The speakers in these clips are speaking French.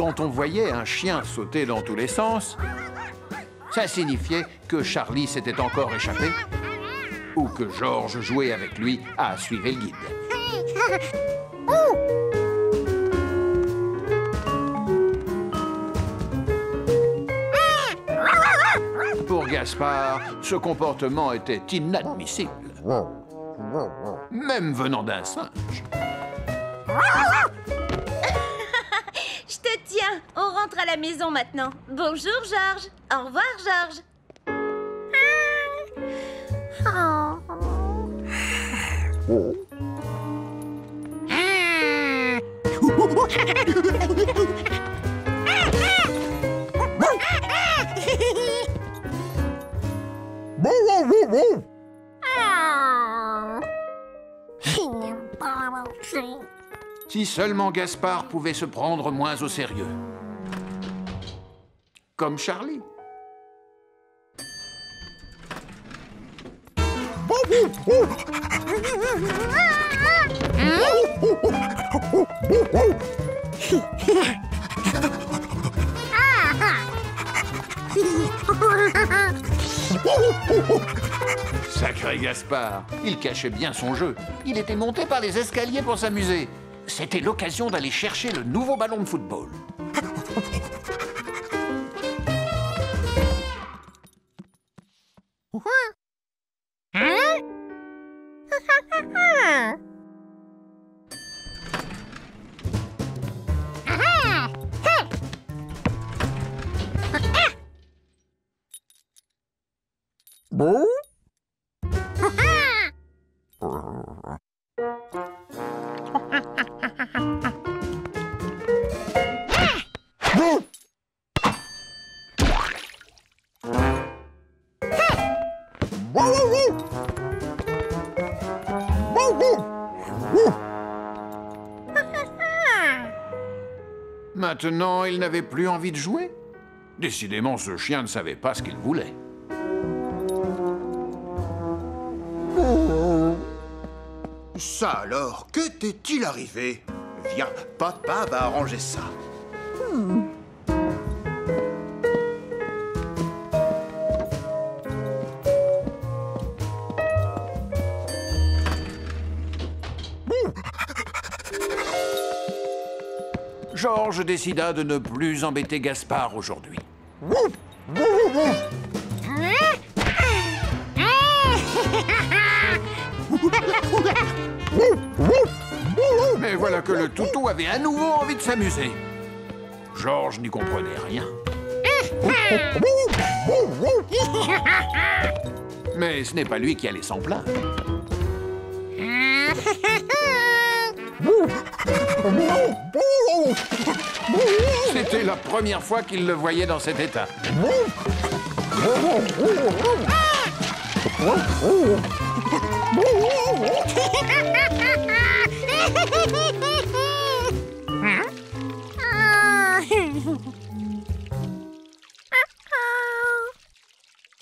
Quand on voyait un chien sauter dans tous les sens, ça signifiait que Charlie s'était encore échappé ou que George jouait avec lui à suivre le guide. Pour Gaspard, ce comportement était inadmissible, même venant d'un singe. Je te tiens. On rentre à la maison maintenant. Bonjour, George. Au revoir, George. Si seulement Gaspard pouvait se prendre moins au sérieux. Comme Charlie. Sacré Gaspard, il cachait bien son jeu. Il était monté par les escaliers pour s'amuser. C'était l'occasion d'aller chercher le nouveau ballon de football. Maintenant, il n'avait plus envie de jouer. Décidément, ce chien ne savait pas ce qu'il voulait. Ça alors, que t'est-il arrivé? Viens, papa va arranger ça. George décida de ne plus embêter Gaspard aujourd'hui. Mais voilà que le toutou avait à nouveau envie de s'amuser. George n'y comprenait rien. Mais ce n'est pas lui qui allait s'en plaindre. C'était la première fois qu'il le voyait dans cet état.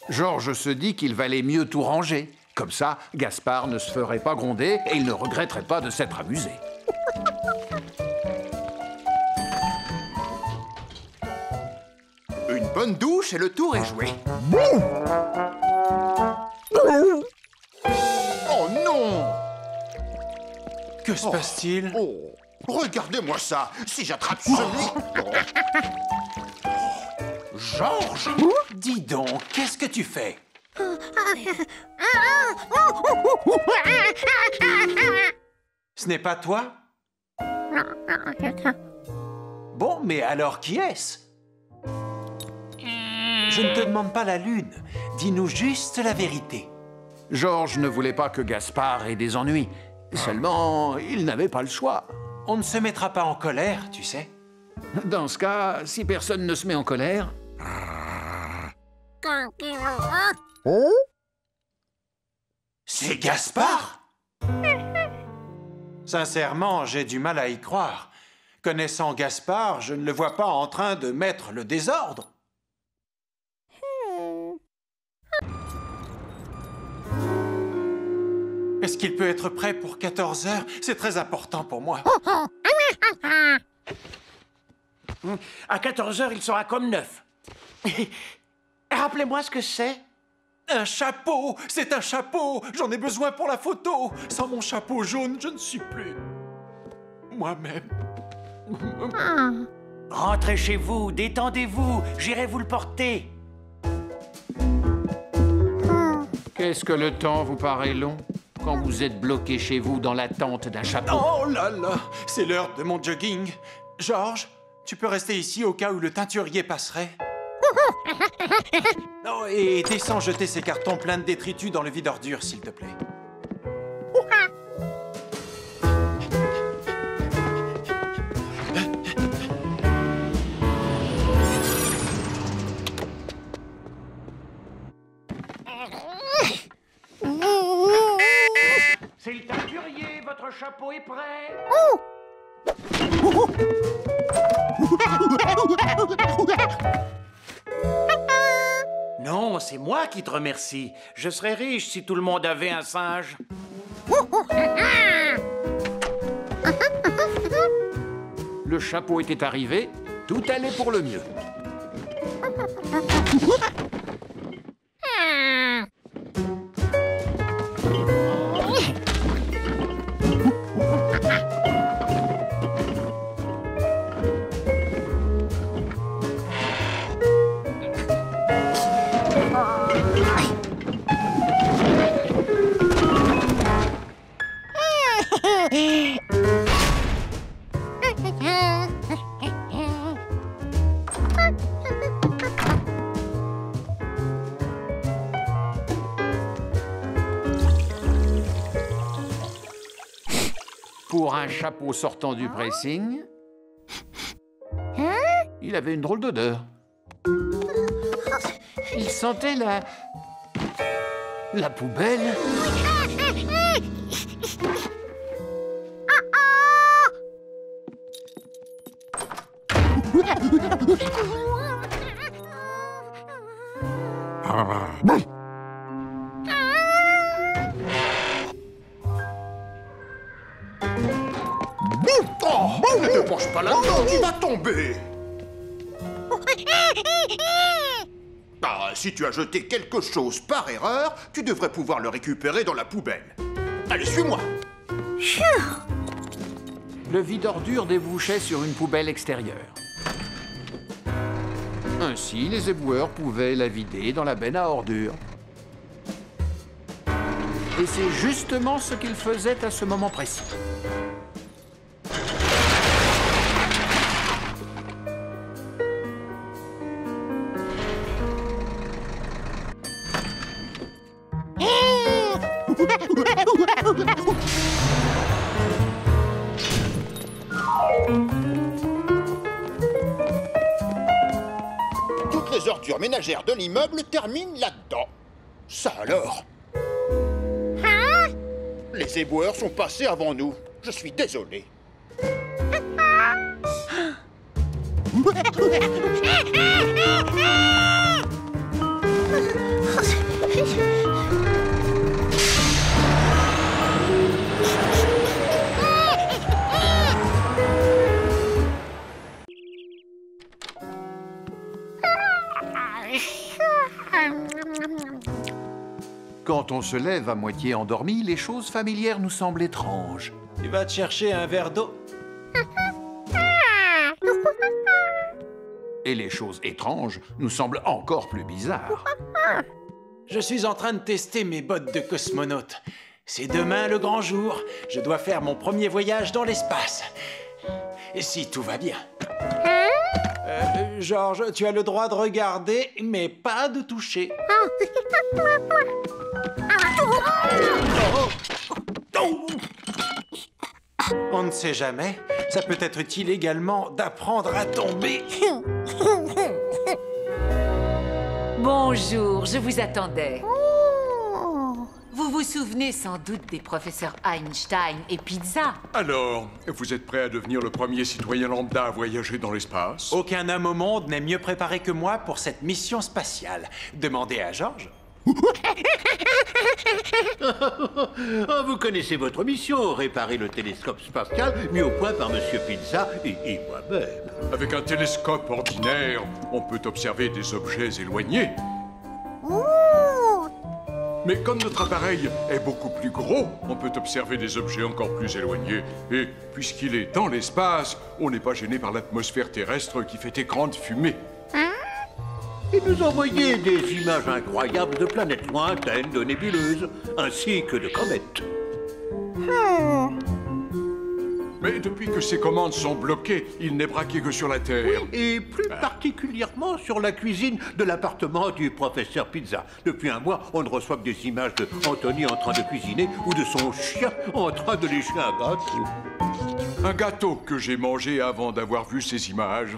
George se dit qu'il valait mieux tout ranger. Comme ça, Gaspard ne se ferait pas gronder et il ne regretterait pas de s'être amusé. Une bonne douche et le tour est joué. Oh non! Que se passe-t-il? Oh, regardez-moi ça! Si j'attrape celui... George! Dis donc, qu'est-ce que tu fais? Ce n'est pas toi? Bon, mais alors qui est-ce? Je ne te demande pas la lune. Dis-nous juste la vérité. George ne voulait pas que Gaspard ait des ennuis. Seulement, il n'avait pas le choix. On ne se mettra pas en colère, tu sais. Dans ce cas, si personne ne se met en colère... C'est Gaspard? Sincèrement, j'ai du mal à y croire. Connaissant Gaspard, je ne le vois pas en train de mettre le désordre. Est-ce qu'il peut être prêt pour 14 heures? C'est très important pour moi. À 14 h, il sera comme neuf. Rappelez-moi ce que c'est. Un chapeau! C'est un chapeau! J'en ai besoin pour la photo! Sans mon chapeau jaune, je ne suis plus moi-même. Rentrez chez vous, détendez-vous, j'irai vous le porter. Qu'est-ce que le temps vous paraît long quand vous êtes bloqué chez vous dans l'attente d'un chapeau? Oh là là! C'est l'heure de mon jogging. Georges, tu peux rester ici au cas où le teinturier passerait? Oh, et descends jeter ces cartons pleins de détritus dans le vide-ordures, s'il te plaît. C'est le teinturier, votre chapeau est prêt. Non, c'est moi qui te remercie. Je serais riche si tout le monde avait un singe. Le chapeau était arrivé, tout allait pour le mieux. Pour un chapeau sortant du pressing, il avait une drôle d'odeur. Il sentait la poubelle. Oh, ne te penche pas là-dedans, tu vas tomber. Ah, si tu as jeté quelque chose par erreur, tu devrais pouvoir le récupérer dans la poubelle. Allez, suis-moi. Le vide-ordures débouchait sur une poubelle extérieure. Ainsi, les éboueurs pouvaient la vider dans la benne à ordures. Et c'est justement ce qu'ils faisaient à ce moment précis. Toutes les ordures ménagères de l'immeuble terminent là-dedans. Ça alors? Les éboueurs sont passés avant nous. Je suis désolé. Quand on se lève à moitié endormi, les choses familières nous semblent étranges. Tu vas te chercher un verre d'eau? Et les choses étranges nous semblent encore plus bizarres. Je suis en train de tester mes bottes de cosmonaute. C'est demain le grand jour. Je dois faire mon premier voyage dans l'espace. Et si tout va bien. Georges, tu as le droit de regarder, mais pas de toucher. On ne sait jamais. Ça peut être utile également d'apprendre à tomber. Bonjour, je vous attendais. Vous vous souvenez sans doute des professeurs Einstein et Pizza? Alors, vous êtes prêt à devenir le premier citoyen lambda à voyager dans l'espace? Aucun homme au monde n'est mieux préparé que moi pour cette mission spatiale. Demandez à Georges. Oh, vous connaissez votre mission, réparer le télescope spatial mis au point par Monsieur Pizza et moi-même. Avec un télescope ordinaire, on peut observer des objets éloignés. Mais comme notre appareil est beaucoup plus gros, on peut observer des objets encore plus éloignés. Et puisqu'il est dans l'espace, on n'est pas gêné par l'atmosphère terrestre qui fait écran de fumée. Et nous envoyer des images incroyables de planètes lointaines, de nébuleuses, ainsi que de comètes. Mais depuis que ces commandes sont bloquées, il n'est braqué que sur la Terre. Et plus particulièrement sur la cuisine de l'appartement du professeur Pizza. Depuis un mois, on ne reçoit que des images de Anthony en train de cuisiner ou de son chien en train de lécher un gâteau. Un gâteau que j'ai mangé avant d'avoir vu ces images.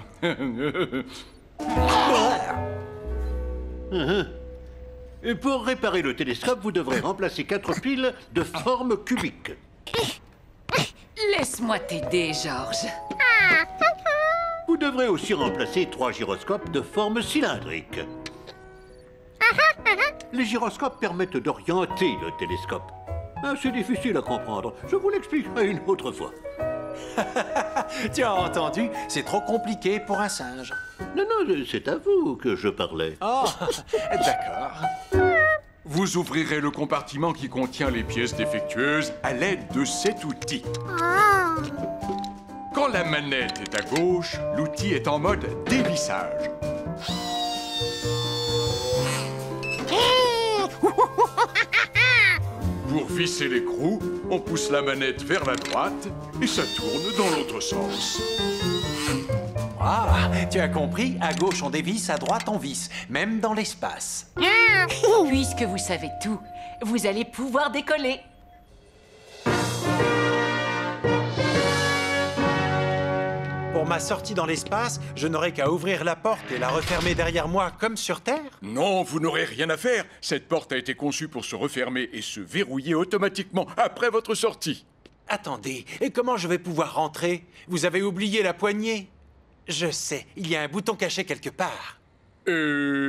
Et pour réparer le télescope, vous devrez remplacer 4 piles de forme cubique. Laisse-moi t'aider, Georges. Vous devrez aussi remplacer 3 gyroscopes de forme cylindrique. Les gyroscopes permettent d'orienter le télescope. C'est difficile à comprendre. Je vous l'expliquerai une autre fois. Tu as entendu? C'est trop compliqué pour un singe. Non, c'est à vous que je parlais. Oh, d'accord. Vous ouvrirez le compartiment qui contient les pièces défectueuses à l'aide de cet outil. Quand la manette est à gauche, l'outil est en mode dévissage. Pour visser l'écrou, on pousse la manette vers la droite et ça tourne dans l'autre sens. Ah, tu as compris? À gauche, on dévisse, à droite, on visse. Même dans l'espace. Puisque vous savez tout, vous allez pouvoir décoller. Pour ma sortie dans l'espace, je n'aurai qu'à ouvrir la porte et la refermer derrière moi comme sur Terre? Non, vous n'aurez rien à faire. Cette porte a été conçue pour se refermer et se verrouiller automatiquement après votre sortie. Attendez, et comment je vais pouvoir rentrer? Vous avez oublié la poignée? Je sais, il y a un bouton caché quelque part. Non.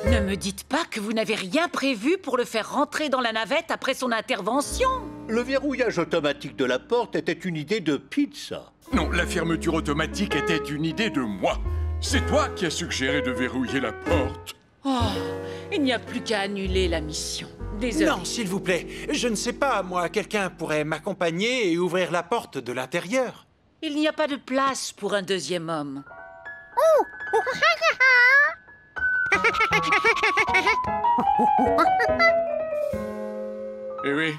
Ne me dites pas que vous n'avez rien prévu pour le faire rentrer dans la navette après son intervention. Le verrouillage automatique de la porte était une idée de Pizza. Non, la fermeture automatique était une idée de moi. C'est toi qui as suggéré de verrouiller la porte. Oh, il n'y a plus qu'à annuler la mission. Désolé. Non, s'il vous plaît, je ne sais pas, moi, quelqu'un pourrait m'accompagner et ouvrir la porte de l'intérieur. Il n'y a pas de place pour un deuxième homme. Eh oui.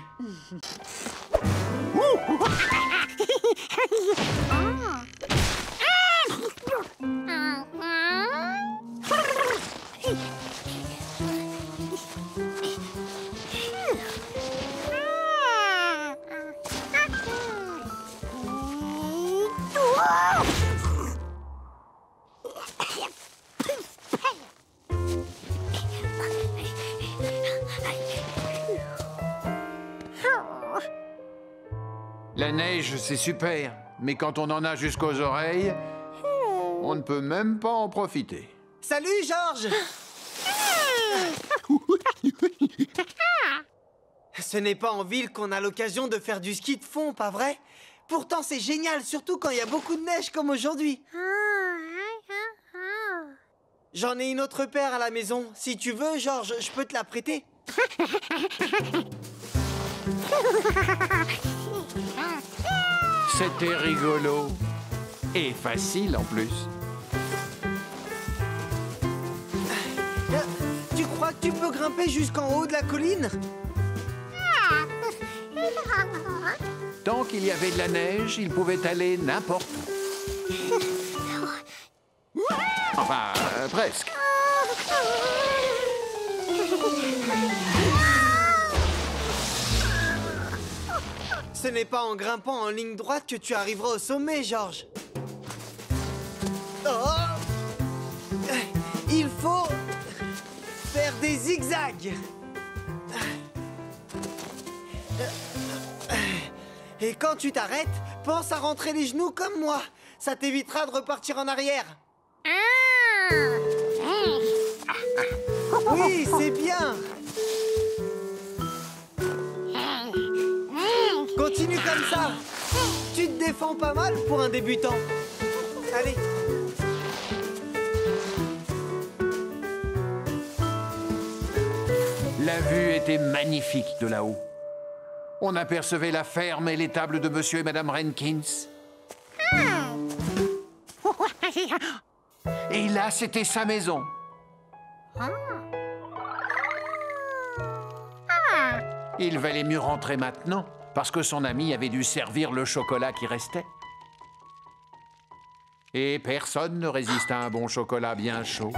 La neige, c'est super, mais quand on en a jusqu'aux oreilles, on ne peut même pas en profiter. Salut, Georges! Ce n'est pas en ville qu'on a l'occasion de faire du ski de fond, pas vrai? Pourtant, c'est génial, surtout quand il y a beaucoup de neige comme aujourd'hui. J'en ai une autre paire à la maison. Si tu veux, Georges, je peux te la prêter. C'était rigolo. Et facile en plus. Tu crois que tu peux grimper jusqu'en haut de la colline? Tant qu'il y avait de la neige, il pouvait aller n'importe où. Enfin, presque. Ce n'est pas en grimpant en ligne droite que tu arriveras au sommet, Georges. Oh! Il faut faire des zigzags. Et quand tu t'arrêtes, pense à rentrer les genoux comme moi. Ça t'évitera de repartir en arrière. Oui, c'est bien. Continue comme ça. Tu te défends pas mal pour un débutant. Allez. La vue était magnifique de là-haut. On apercevait la ferme et l'étable de Monsieur et Madame Rankins. Et là, c'était sa maison. Il valait mieux rentrer maintenant, parce que son ami avait dû servir le chocolat qui restait. Et personne ne résiste à un bon chocolat bien chaud.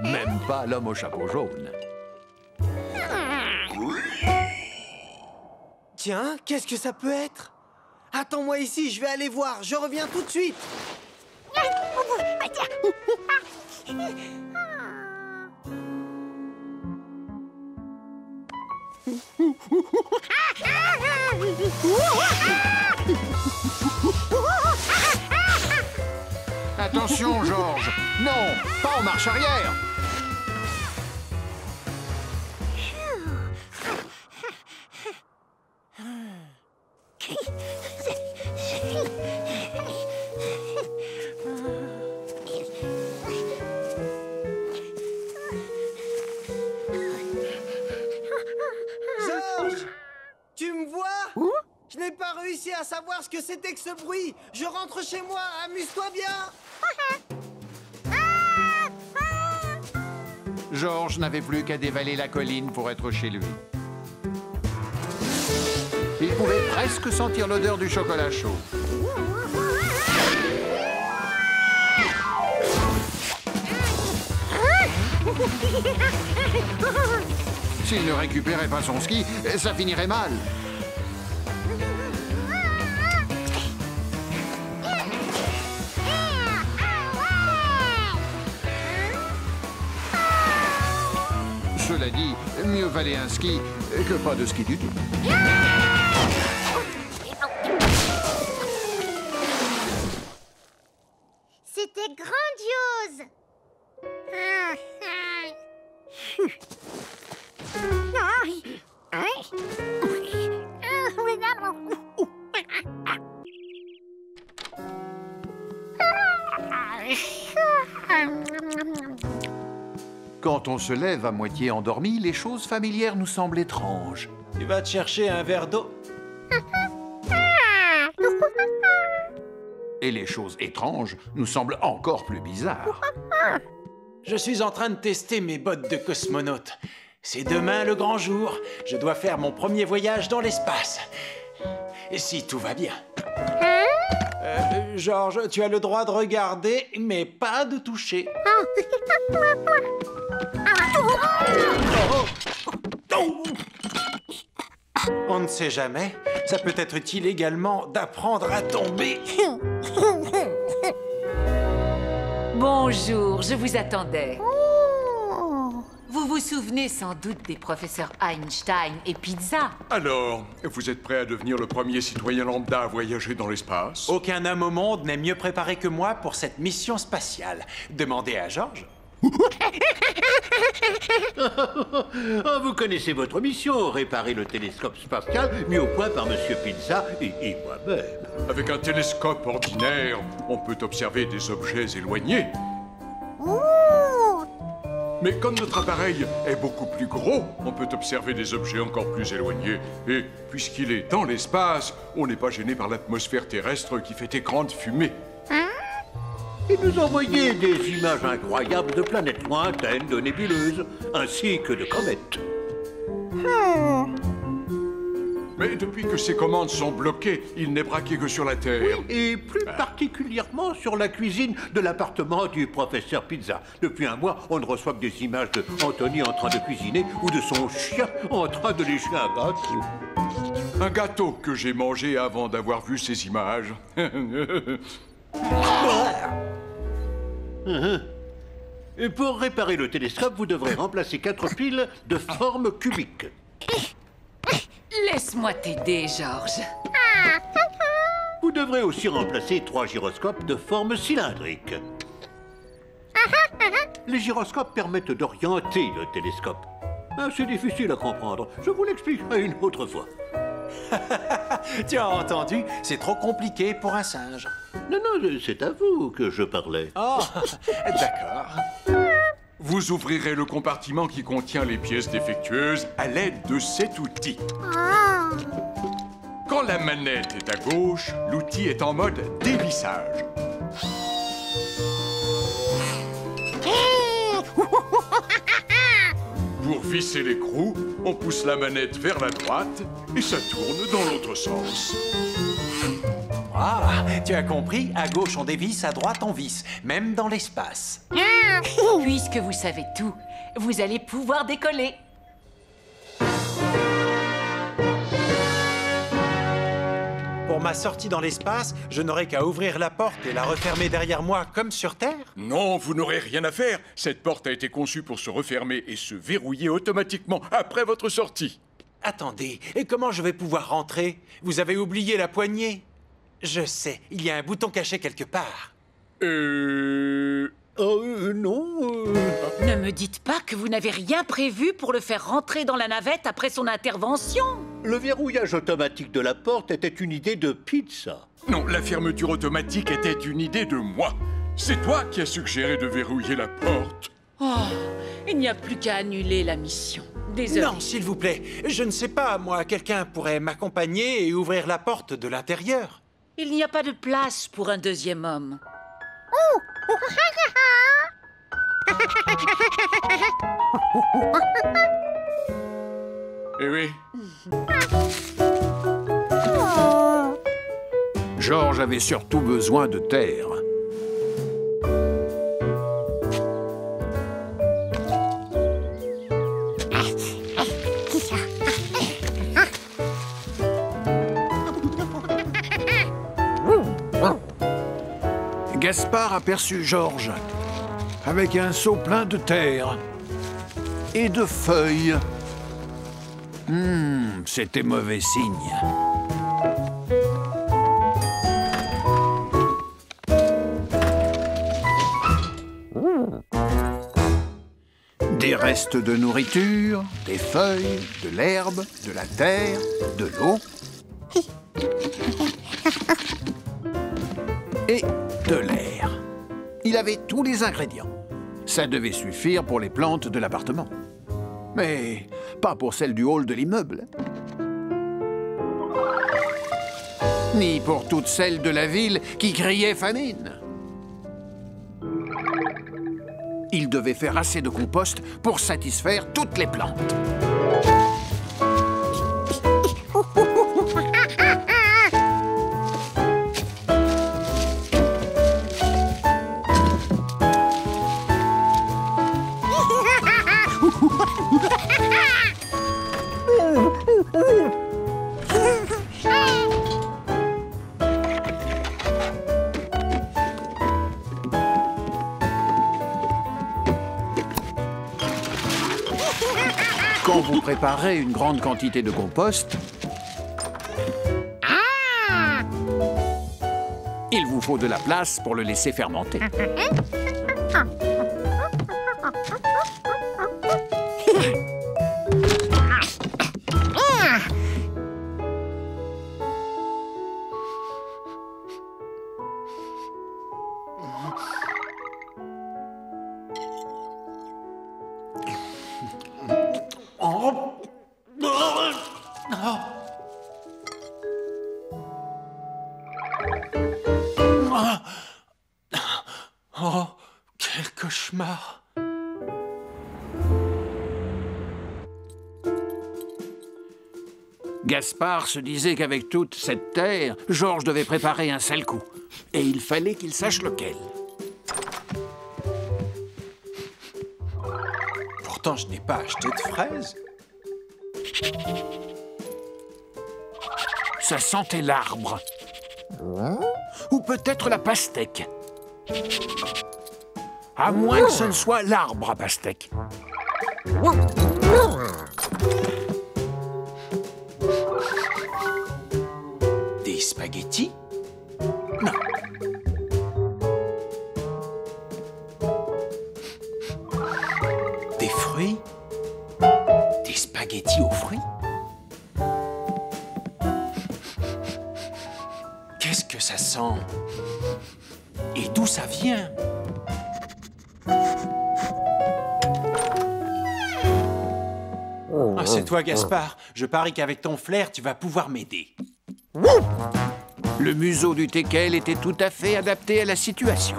Même pas l'homme au chapeau jaune. Tiens, qu'est-ce que ça peut être? Attends-moi ici, je vais aller voir. Je reviens tout de suite. Attention, Georges! Non, pas en marche arrière! Georges! Tu me vois? Je n'ai pas réussi à savoir ce que c'était que ce bruit. Je rentre chez moi, amuse-toi bien. Georges n'avait plus qu'à dévaler la colline pour être chez lui. Il pouvait presque sentir l'odeur du chocolat chaud. S'il ne récupérait pas son ski, ça finirait mal. Cela dit, mieux valait un ski que pas de ski du tout. C'était grandiose. Quand on se lève à moitié endormi, les choses familières nous semblent étranges. Tu vas te chercher un verre d'eau? Et les choses étranges nous semblent encore plus bizarres. Je suis en train de tester mes bottes de cosmonaute. C'est demain le grand jour. Je dois faire mon premier voyage dans l'espace. Et si tout va bien. Georges, tu as le droit de regarder, mais pas de toucher. On ne sait jamais. Ça peut être utile également d'apprendre à tomber. Bonjour, je vous attendais. Vous vous souvenez sans doute des professeurs Einstein et Pizza? Alors, vous êtes prêt à devenir le premier citoyen lambda à voyager dans l'espace? Aucun homme au monde n'est mieux préparé que moi pour cette mission spatiale. Demandez à Georges. Ah, vous connaissez votre mission, réparer le télescope spatial mis au point par Monsieur Pizza et moi-même. Avec un télescope ordinaire, on peut observer des objets éloignés. Mais comme notre appareil est beaucoup plus gros, on peut observer des objets encore plus éloignés. Et puisqu'il est dans l'espace, on n'est pas gêné par l'atmosphère terrestre qui fait écran de fumée. Et nous envoyer des images incroyables de planètes lointaines, de nébuleuses, ainsi que de comètes. Mais depuis que ces commandes sont bloquées, il n'est braqué que sur la Terre. Et plus particulièrement sur la cuisine de l'appartement du professeur Pizza. Depuis un mois, on ne reçoit que des images de Anthony en train de cuisiner ou de son chien en train de lécher un gâteau. Un gâteau que j'ai mangé avant d'avoir vu ces images. Et pour réparer le télescope, vous devrez remplacer 4 piles de forme cubique. Laisse-moi t'aider, Georges. Vous devrez aussi remplacer 3 gyroscopes de forme cylindrique. Les gyroscopes permettent d'orienter le télescope. C'est difficile à comprendre. Je vous l'expliquerai une autre fois. Tu as entendu? C'est trop compliqué pour un singe. Non, non, c'est à vous que je parlais. Oh, d'accord. Vous ouvrirez le compartiment qui contient les pièces défectueuses à l'aide de cet outil. Quand la manette est à gauche, l'outil est en mode dévissage. Pour visser l'écrou, on pousse la manette vers la droite et ça tourne dans l'autre sens. Ah, tu as compris? À gauche, on dévisse, à droite, on visse. Même dans l'espace. Puisque vous savez tout, vous allez pouvoir décoller. Pour ma sortie dans l'espace, je n'aurai qu'à ouvrir la porte et la refermer derrière moi comme sur Terre? Non, vous n'aurez rien à faire. Cette porte a été conçue pour se refermer et se verrouiller automatiquement après votre sortie. Attendez, et comment je vais pouvoir rentrer? Vous avez oublié la poignée? Je sais, il y a un bouton caché quelque part. Non. Ne me dites pas que vous n'avez rien prévu pour le faire rentrer dans la navette après son intervention. Le verrouillage automatique de la porte était une idée de Pizza. Non, la fermeture automatique était une idée de moi. C'est toi qui as suggéré de verrouiller la porte. Oh, il n'y a plus qu'à annuler la mission. Désolé. Non, s'il vous plaît, je ne sais pas, moi, quelqu'un pourrait m'accompagner et ouvrir la porte de l'intérieur. Il n'y a pas de place pour un deuxième homme. Eh oui. George avait surtout besoin de terre. Gaspard aperçut George avec un seau plein de terre et de feuilles. C'était mauvais signe. Des restes de nourriture, des feuilles, de l'herbe, de la terre, de l'eau et de l'air. Il avait tous les ingrédients. Ça devait suffire pour les plantes de l'appartement. Mais pas pour celles du hall de l'immeuble. Ni pour toutes celles de la ville qui criaient famine. Il devait faire assez de compost pour satisfaire toutes les plantes. Quand vous préparez une grande quantité de compost, il vous faut de la place pour le laisser fermenter. Oh, quel cauchemar! Gaspard se disait qu'avec toute cette terre, George devait préparer un sale coup. Et il fallait qu'il sache lequel. Pourtant, je n'ai pas acheté de fraises. Ça sentait l'arbre. Ou peut-être la pastèque. À moins que ce ne soit l'arbre à pastèque. Des spaghettis? Non. spaghettis aux fruits? Qu'est-ce que ça sent? Et d'où ça vient? Ah, c'est toi, Gaspard. Je parie qu'avec ton flair, tu vas pouvoir m'aider. Le museau du teckel était tout à fait adapté à la situation.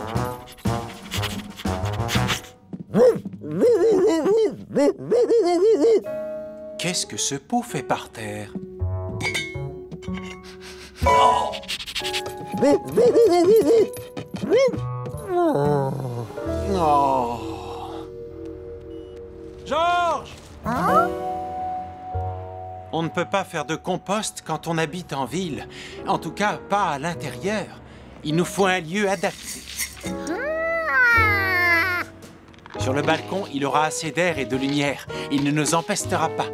Qu'est-ce que ce pot fait par terre? Oh! Oh! Georges! On ne peut pas faire de compost quand on habite en ville. En tout cas, pas à l'intérieur. Il nous faut un lieu adapté. Sur le balcon, il aura assez d'air et de lumière. Il ne nous empestera pas.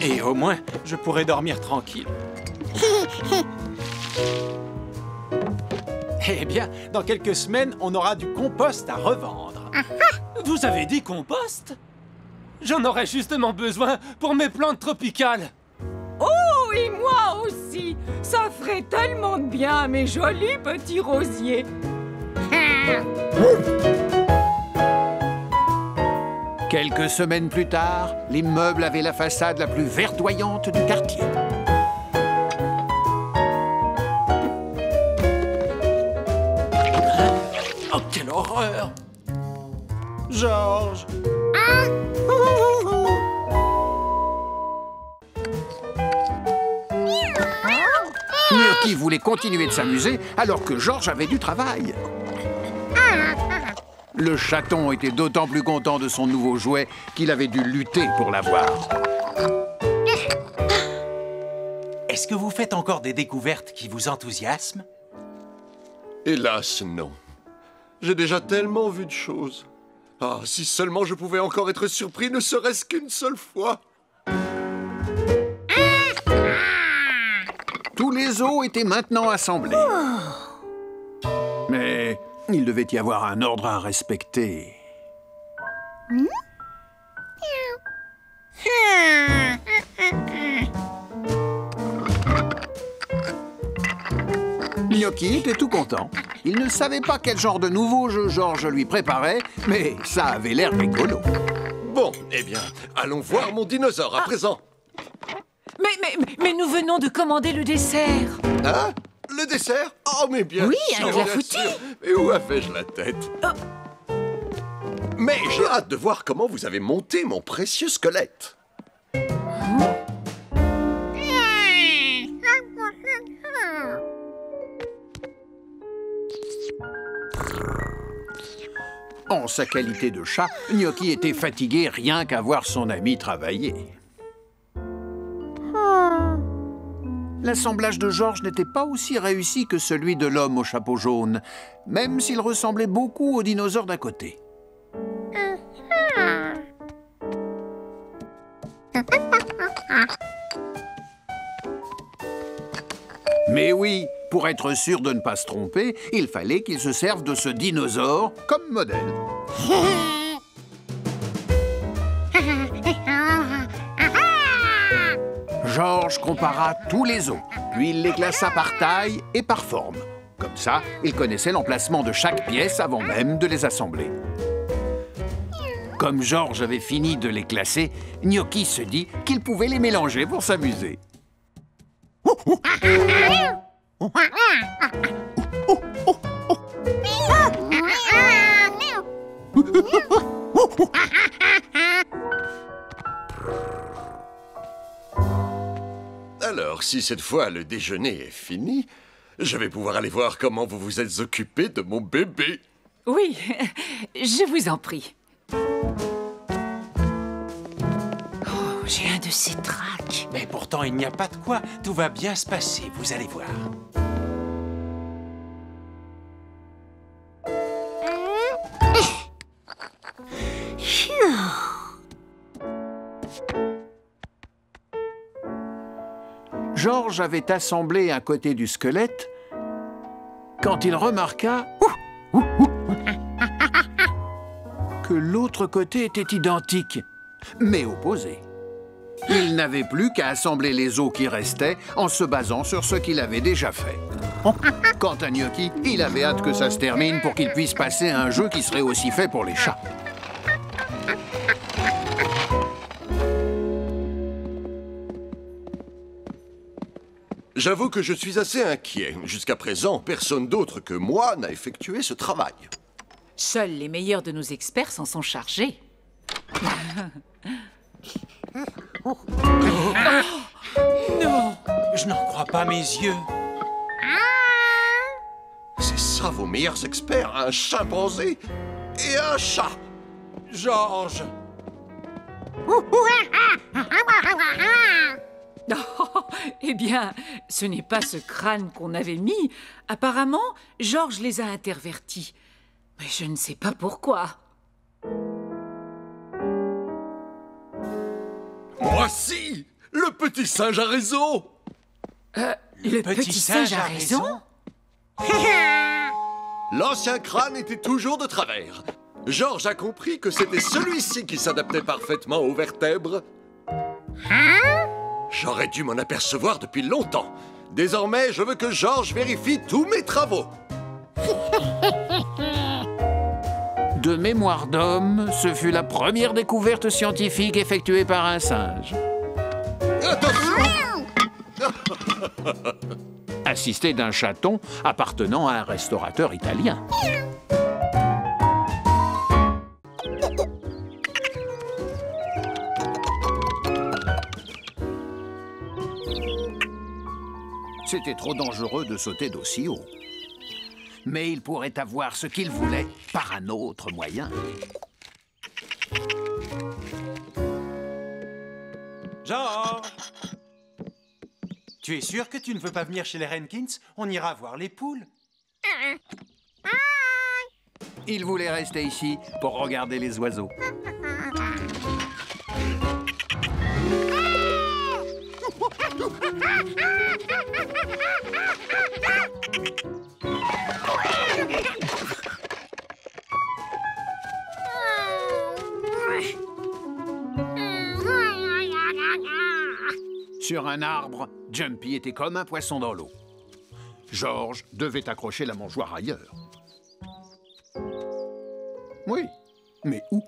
Et au moins, je pourrai dormir tranquille. Eh bien, dans quelques semaines, on aura du compost à revendre. Vous avez dit compost? J'en aurais justement besoin pour mes plantes tropicales. Oh, et moi aussi! Ça ferait tellement de bien à mes jolis petits rosiers. Quelques semaines plus tard, l'immeuble avait la façade la plus verdoyante du quartier. Oh, quelle horreur! Georges! Gnocchi voulait continuer de s'amuser alors que Georges avait du travail. Le chaton était d'autant plus content de son nouveau jouet qu'il avait dû lutter pour l'avoir. Est-ce que vous faites encore des découvertes qui vous enthousiasment? Hélas, non. J'ai déjà tellement vu de choses. Ah, si seulement je pouvais encore être surpris, ne serait-ce qu'une seule fois. Tous les os étaient maintenant assemblés. Mais il devait y avoir un ordre à respecter. Gnocchi était tout content. Il ne savait pas quel genre de nouveau jeu Georges lui préparait, mais ça avait l'air rigolo. Bon, eh bien, allons voir mon dinosaure à présent. Mais nous venons de commander le dessert. Hein? Le dessert? Oh, mais bien oui, sûr, un clafoutis. Mais où avais-je la tête? Mais j'ai hâte de voir comment vous avez monté mon précieux squelette. En sa qualité de chat, Gnocchi était fatigué rien qu'à voir son ami travailler. L'assemblage de Georges n'était pas aussi réussi que celui de l'homme au chapeau jaune, même s'il ressemblait beaucoup au dinosaure d'à côté. Mais oui, pour être sûr de ne pas se tromper, il fallait qu'il se serve de ce dinosaure comme modèle. Georges compara tous les os, puis il les classa par taille et par forme. Comme ça, il connaissait l'emplacement de chaque pièce avant même de les assembler. Comme Georges avait fini de les classer, Gnocchi se dit qu'il pouvait les mélanger pour s'amuser. Alors, si cette fois le déjeuner est fini, je vais pouvoir aller voir comment vous vous êtes occupé de mon bébé. Oui, je vous en prie. Oh, j'ai un de ces tracs. Mais pourtant, il n'y a pas de quoi. Tout va bien se passer, vous allez voir. Georges avait assemblé un côté du squelette quand il remarqua que l'autre côté était identique, mais opposé. Il n'avait plus qu'à assembler les os qui restaient en se basant sur ce qu'il avait déjà fait. Quant à Gnocchi, il avait hâte que ça se termine pour qu'il puisse passer à un jeu qui serait aussi fait pour les chats. J'avoue que je suis assez inquiet. Jusqu'à présent, personne d'autre que moi n'a effectué ce travail. Seuls les meilleurs de nos experts s'en sont chargés. Oh, non, je n'en crois pas mes yeux. C'est ça vos meilleurs experts, un chimpanzé et un chat. Georges. Oh, eh bien, ce n'est pas ce crâne qu'on avait mis. Apparemment, Georges les a intervertis. Mais je ne sais pas pourquoi. Moi si, le petit singe a raison. Le petit singe a raison? L'ancien crâne était toujours de travers. Georges a compris que c'était celui-ci qui s'adaptait parfaitement aux vertèbres. J'aurais dû m'en apercevoir depuis longtemps. Désormais, je veux que Georges vérifie tous mes travaux. De mémoire d'homme, ce fut la première découverte scientifique effectuée par un singe. Attention! Assisté d'un chaton appartenant à un restaurateur italien. C'était trop dangereux de sauter d'aussi haut. Mais il pourrait avoir ce qu'il voulait par un autre moyen. Georges! Tu es sûr que tu ne veux pas venir chez les Renkins? On ira voir les poules. Il voulait rester ici pour regarder les oiseaux. Sur un arbre, Jumpy était comme un poisson dans l'eau. Georges devait accrocher la mangeoire ailleurs. Oui, mais où?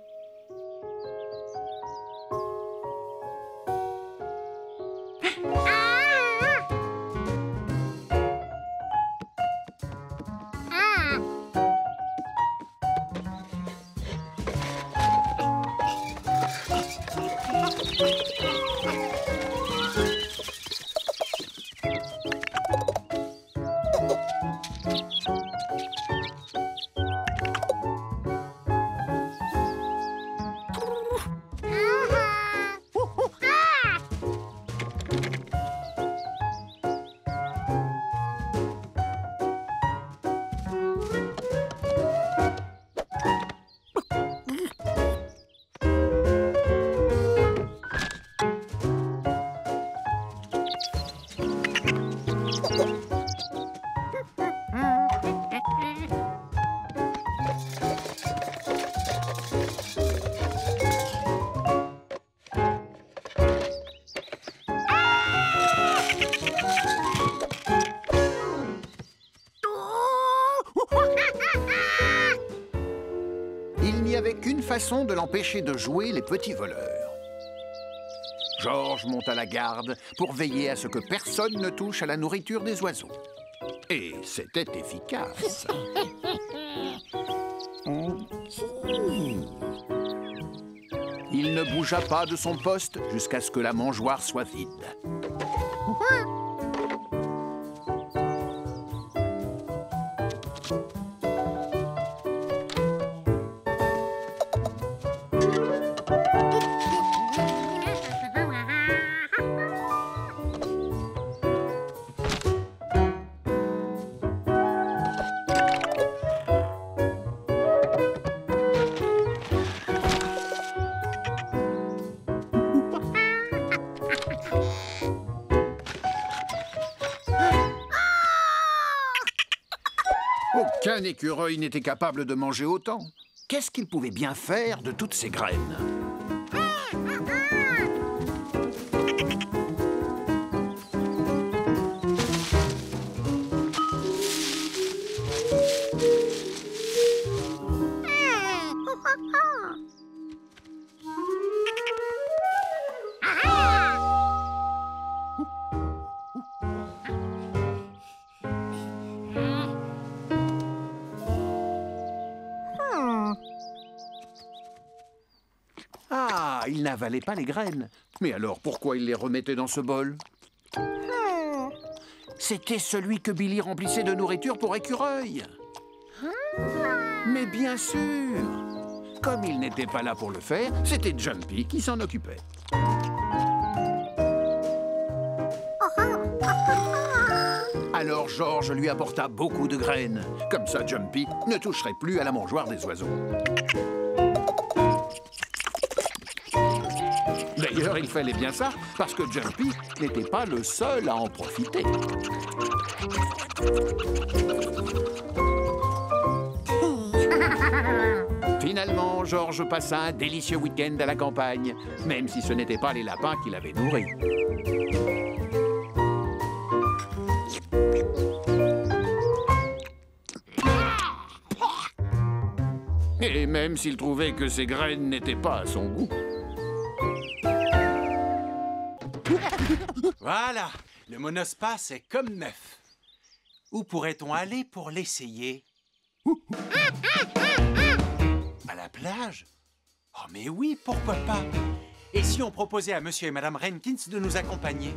Il n'y avait qu'une façon de l'empêcher de jouer les petits voleurs. Georges monta la garde pour veiller à ce que personne ne touche à la nourriture des oiseaux. Et c'était efficace. Il ne bougea pas de son poste jusqu'à ce que la mangeoire soit vide. Aucun écureuil n'était capable de manger autant. Qu'est-ce qu'il pouvait bien faire de toutes ces graines? il n'avalait pas les graines. Mais alors, pourquoi il les remettait dans ce bol? C'était celui que Billy remplissait de nourriture pour écureuils. Mais bien sûr, comme il n'était pas là pour le faire, c'était Jumpy qui s'en occupait. Alors George lui apporta beaucoup de graines. Comme ça, Jumpy ne toucherait plus à la mangeoire des oiseaux. D'ailleurs, il fallait bien ça, parce que Jumpy n'était pas le seul à en profiter. Finalement, George passa un délicieux week-end à la campagne, même si ce n'étaient pas les lapins qui l'avaient nourri. Et même s'il trouvait que ses graines n'étaient pas à son goût. Voilà, le monospace est comme neuf. Où pourrait-on aller pour l'essayer? À la plage? Oh mais oui, pourquoi pas? Et si on proposait à Monsieur et Madame Renkins de nous accompagner?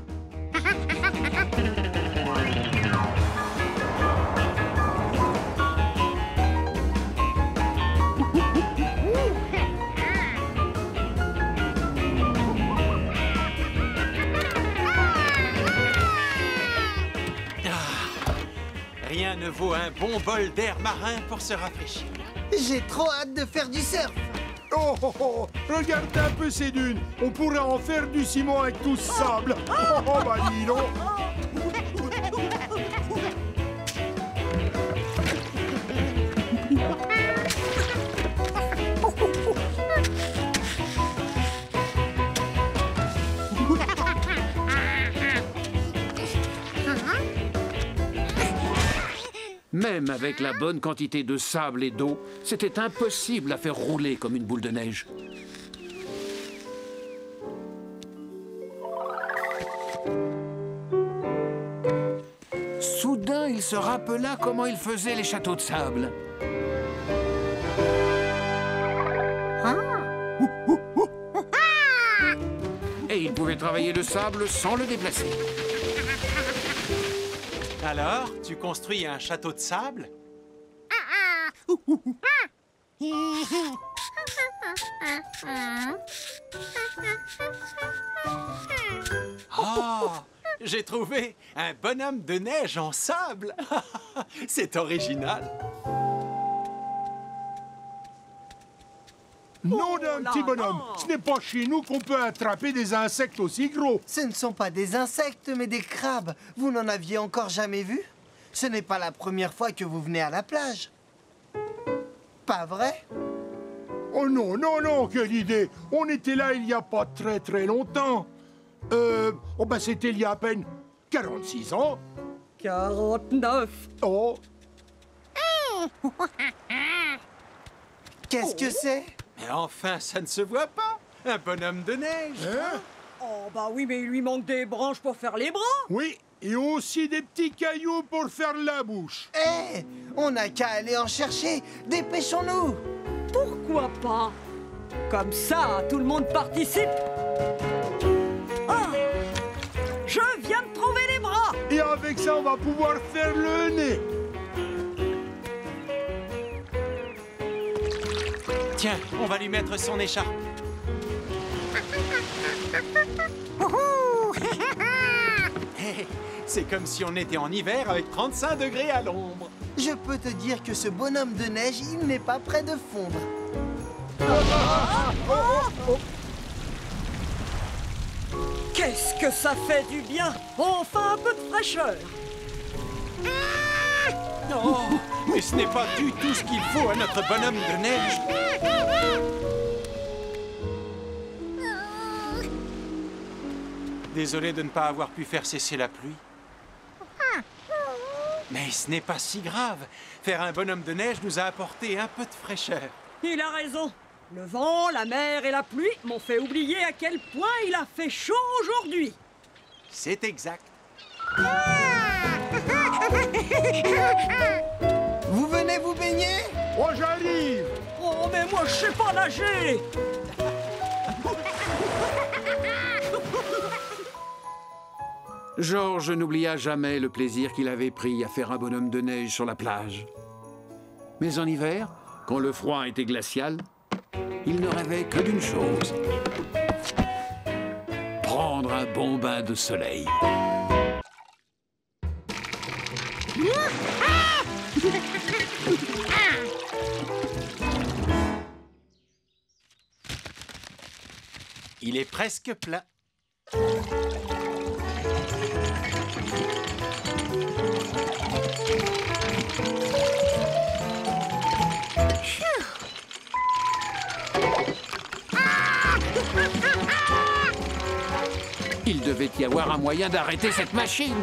Rien ne vaut un bon bol d'air marin pour se rafraîchir. J'ai trop hâte de faire du surf. Oh, oh, oh, regardez un peu ces dunes. On pourrait en faire du ciment avec tout ce sable. Oh, oh, bah dis donc. Même avec la bonne quantité de sable et d'eau, c'était impossible à faire rouler comme une boule de neige. Soudain, il se rappela comment il faisait les châteaux de sable. Et il pouvait travailler le sable sans le déplacer. Alors, tu construis un château de sable? Oh, j'ai trouvé un bonhomme de neige en sable. C'est original. Non d'un petit bonhomme. Ce n'est pas chez nous qu'on peut attraper des insectes aussi gros. Ce ne sont pas des insectes, mais des crabes. Vous n'en aviez encore jamais vu? Ce n'est pas la première fois que vous venez à la plage. Pas vrai? Oh non, non, non, quelle idée. On était là il n'y a pas très longtemps. Oh ben c'était il y a à peine 46 ans. 49. Oh. Qu'est-ce que c'est? Mais enfin, ça ne se voit pas. Un bonhomme de neige. Hein? Oh, bah oui, mais il lui manque des branches pour faire les bras. Oui, et aussi des petits cailloux pour faire la bouche. Hé, on n'a qu'à aller en chercher. Dépêchons-nous. Pourquoi pas? Comme ça, tout le monde participe. Ah, je viens de trouver les bras. Et avec ça, on va pouvoir faire le nez. Tiens, on va lui mettre son écharpe. Hey, c'est comme si on était en hiver avec 35 degrés à l'ombre. Je peux te dire que ce bonhomme de neige, il n'est pas prêt de fondre. Qu'est-ce que ça fait du bien? Enfin un peu de fraîcheur. Oh, mais ce n'est pas du tout ce qu'il faut à notre bonhomme de neige. Désolé de ne pas avoir pu faire cesser la pluie. Mais ce n'est pas si grave. Faire un bonhomme de neige nous a apporté un peu de fraîcheur. Il a raison. Le vent, la mer et la pluie m'ont fait oublier à quel point il a fait chaud aujourd'hui. C'est exact. Vous venez vous baigner? Oh, j'arrive. Oh, mais moi, je sais pas nager. Georges n'oublia jamais le plaisir qu'il avait pris à faire un bonhomme de neige sur la plage. Mais en hiver, quand le froid était glacial, il ne rêvait que d'une chose: prendre un bon bain de soleil. Il est presque plein. Il devait y avoir un moyen d'arrêter cette machine.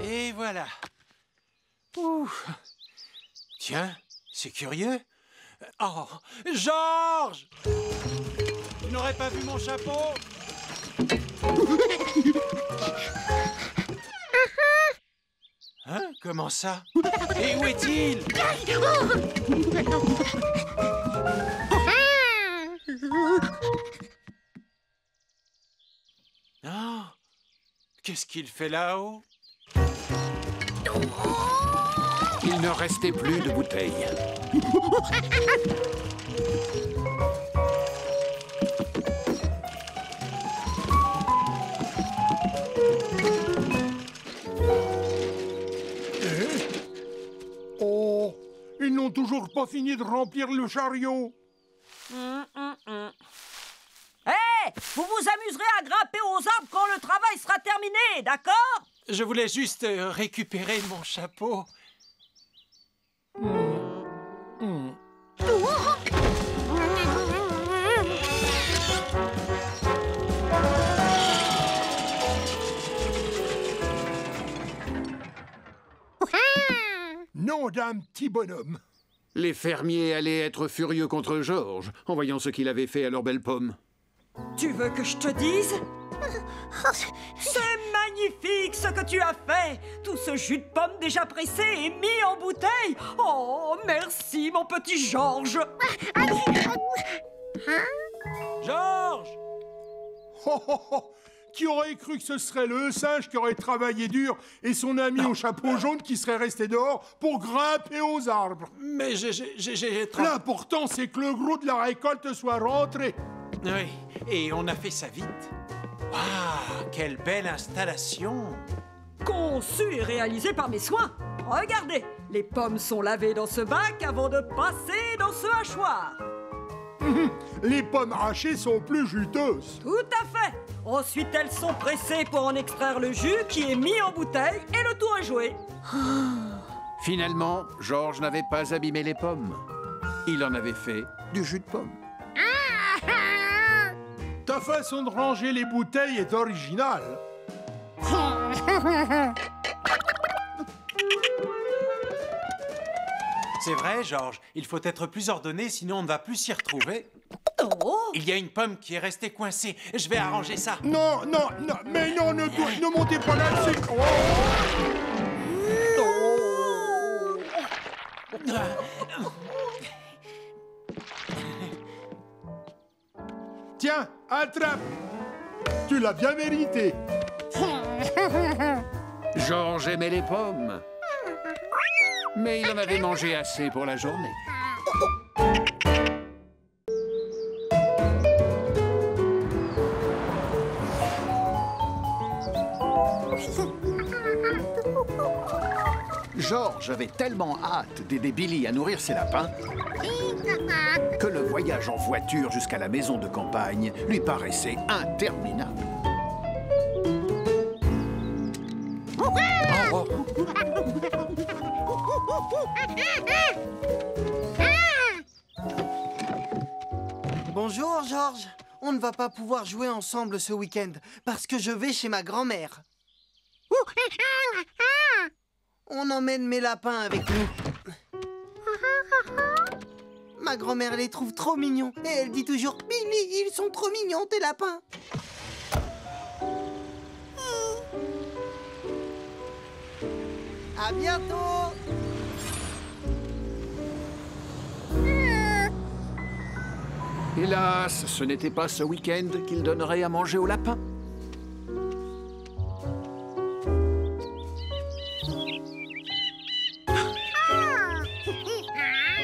Et voilà. Ouh. Tiens, c'est curieux. Oh, Georges! Tu n'aurais pas vu mon chapeau? Hein? Comment ça? Et où est-il? Ah, qu'est-ce qu'il fait là-haut? Il ne restait plus de bouteilles. Oh, ils n'ont toujours pas fini de remplir le chariot. Hé, vous vous amuserez à grimper aux arbres quand le travail sera terminé, d'accord? Je voulais juste récupérer mon chapeau. Nom d'un petit bonhomme. Les fermiers allaient être furieux contre Georges en voyant ce qu'il avait fait à leurs belles pommes. Tu veux que je te dise? C'est magnifique ce que tu as fait! Tout ce jus de pomme déjà pressé et mis en bouteille! Oh, merci mon petit Georges! Georges! Oh, oh, oh. Qui aurait cru que ce serait le singe qui aurait travaillé dur et son ami au chapeau jaune qui serait resté dehors pour grimper aux arbres? Mais j'ai... L'important, c'est que le gros de la récolte soit rentré. Oui, et on a fait ça vite. Waouh, quelle belle installation! Conçu et réalisé par mes soins! Regardez, les pommes sont lavées dans ce bac avant de passer dans ce hachoir. Les pommes hachées sont plus juteuses. Tout à fait! Ensuite, elles sont pressées pour en extraire le jus qui est mis en bouteille et le tour est joué. Finalement, Georges n'avait pas abîmé les pommes. Il en avait fait du jus de pomme. Ta façon de ranger les bouteilles est originale. C'est vrai, Georges. Il faut être plus ordonné, sinon on ne va plus s'y retrouver. Oh! Il y a une pomme qui est restée coincée. Je vais arranger ça. Non, non, non, mais non, ne montez pas là-dessus. Tiens, attrape. Tu l'as bien mérité. Georges aimait les pommes. Mais il en avait mangé assez pour la journée. Georges avait tellement hâte d'aider Billy à nourrir ses lapins que le voyage en voiture jusqu'à la maison de campagne lui paraissait interminable. Bonjour, Georges. On ne va pas pouvoir jouer ensemble ce week-end parce que je vais chez ma grand-mère. On emmène mes lapins avec nous. Ma grand-mère les trouve trop mignons et elle dit toujours « Billy, ils sont trop mignons, tes lapins !» À bientôt! Hélas, ce n'était pas ce week-end qu'il donnerait à manger aux lapins.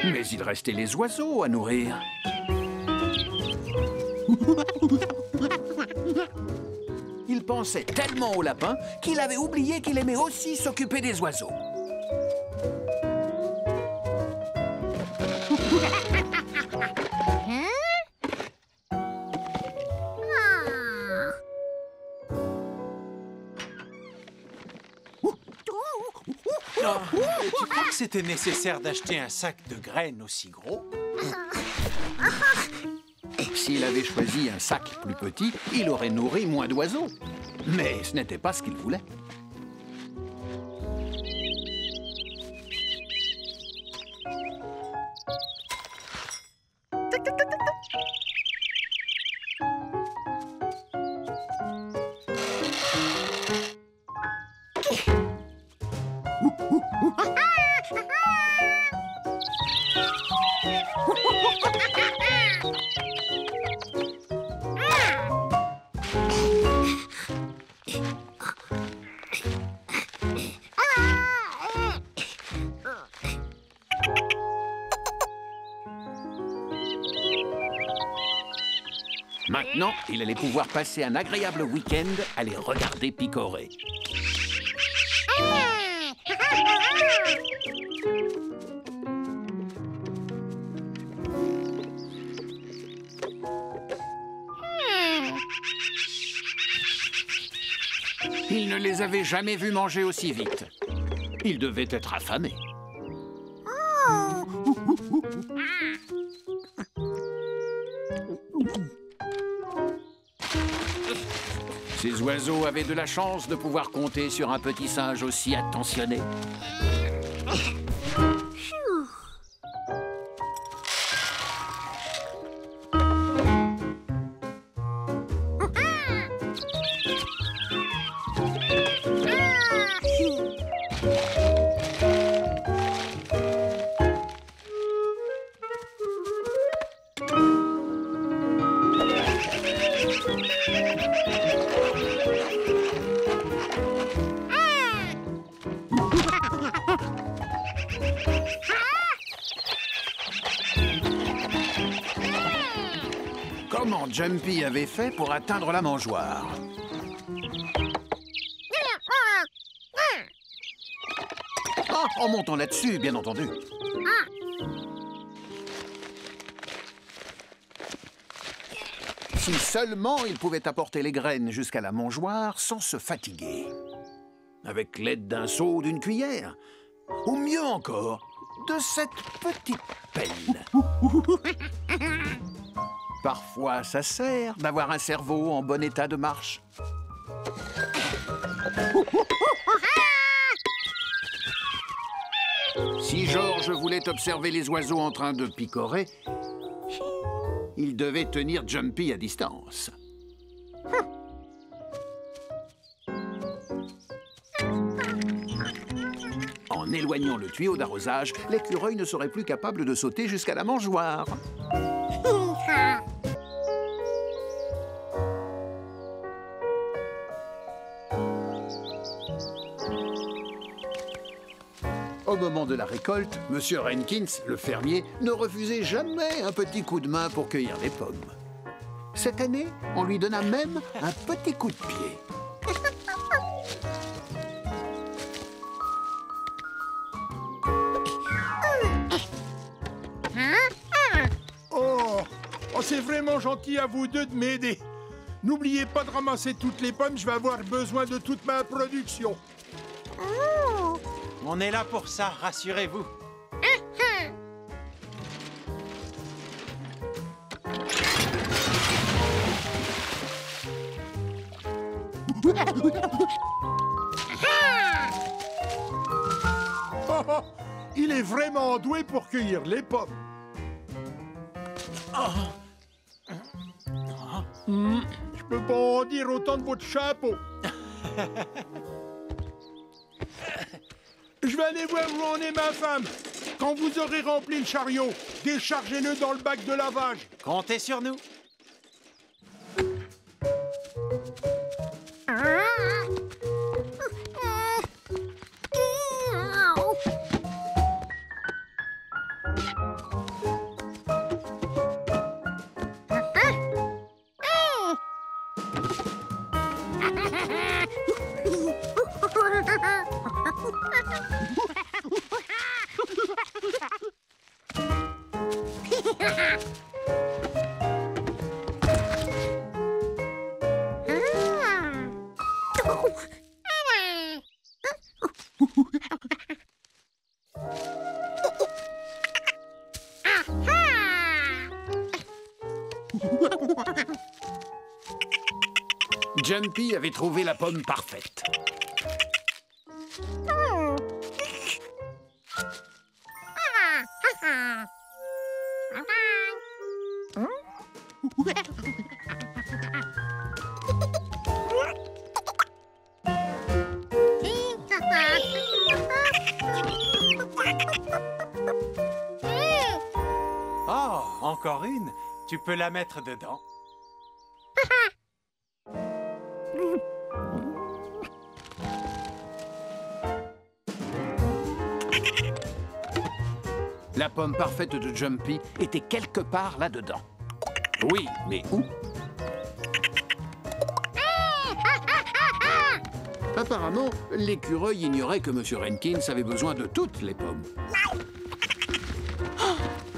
Mais il restait les oiseaux à nourrir. Il pensait tellement aux lapins qu'il avait oublié qu'il aimait aussi s'occuper des oiseaux. Tu crois que c'était nécessaire d'acheter un sac de graines aussi gros? S'il avait choisi un sac plus petit, il aurait nourri moins d'oiseaux. Mais ce n'était pas ce qu'il voulait. Maintenant, il allait pouvoir passer un agréable week-end à les regarder picorer. Il ne les avait jamais vus manger aussi vite. Ils devaient être affamés. Ces oiseaux avaient de la chance de pouvoir compter sur un petit singe aussi attentionné. Comment Jumpy avait fait pour atteindre la mangeoire? Ah, en montant là-dessus, bien entendu. Si seulement il pouvait apporter les graines jusqu'à la mangeoire sans se fatiguer. Avec l'aide d'un seau ou d'une cuillère. Ou mieux encore, de cette petite pelle. Parfois, ça sert d'avoir un cerveau en bon état de marche. Si Georges voulait observer les oiseaux en train de picorer, il devait tenir Jumpy à distance. En éloignant le tuyau d'arrosage, l'écureuil ne serait plus capable de sauter jusqu'à la mangeoire. Au moment de la récolte, M. Rankins, le fermier, ne refusait jamais un petit coup de main pour cueillir les pommes. Cette année, on lui donna même un petit coup de pied. Oh, c'est vraiment gentil à vous deux de m'aider. N'oubliez pas de ramasser toutes les pommes, je vais avoir besoin de toute ma production. On est là pour ça, rassurez-vous. Il est vraiment doué pour cueillir les pommes. Je peux pas en dire autant de votre chapeau. Je vais aller voir où en est ma femme. Quand vous aurez rempli le chariot, déchargez-le dans le bac de lavage. Comptez sur nous. Jumpy avait trouvé la pomme parfaite. Oh, encore une. Tu peux la mettre dedans. La pomme parfaite de Jumpy était quelque part là-dedans. Oui, mais où? Apparemment, l'écureuil ignorait que M. Renkins avait besoin de toutes les pommes.